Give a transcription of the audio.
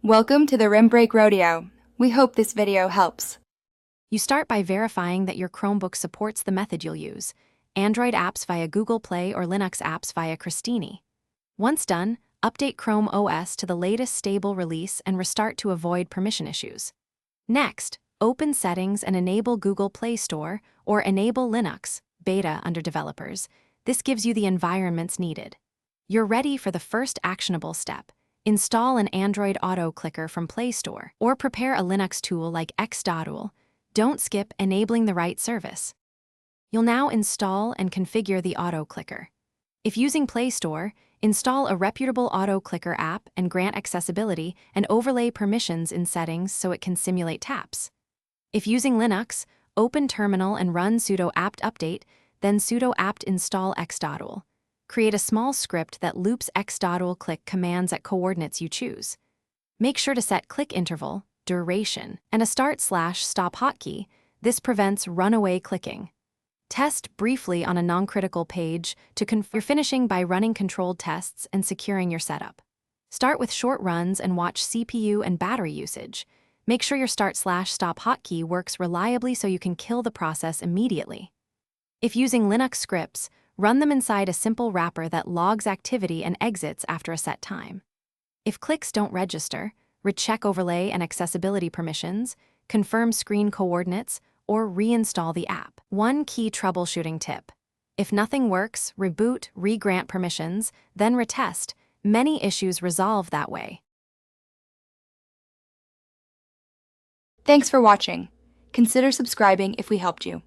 Welcome to the Rim Break Rodeo. We hope this video helps. You start by verifying that your Chromebook supports the method you'll use: Android apps via Google Play or Linux apps via Christini. Once done, update Chrome OS to the latest stable release and restart to avoid permission issues. Next, open Settings and enable Google Play Store or enable Linux Beta under Developers. This gives you the environments needed. You're ready for the first actionable step. Install an Android auto clicker from Play Store or prepare a Linux tool like Xdoodle. Don't skip enabling the right service. You'll now install and configure the auto clicker. If using Play Store, install a reputable auto clicker app and grant accessibility and overlay permissions in settings so it can simulate taps. If using Linux, open terminal and run sudo apt update, then sudo apt install Xdoodle. Create a small script that loops Xdoodle click commands at coordinates you choose. Make sure to set click interval, duration, and a start/stop hotkey. This prevents runaway clicking. Test briefly on a non-critical page to confirm you're finishing by running controlled tests and securing your setup. Start with short runs and watch CPU and battery usage. Make sure your start/stop hotkey works reliably so you can kill the process immediately. If using Linux scripts, run them inside a simple wrapper that logs activity and exits after a set time. If clicks don't register, recheck overlay and accessibility permissions, confirm screen coordinates, or reinstall the app. One key troubleshooting tip: if nothing works, reboot, re-grant permissions, then retest. Many issues resolve that way. Thanks for watching. Consider subscribing if we helped you.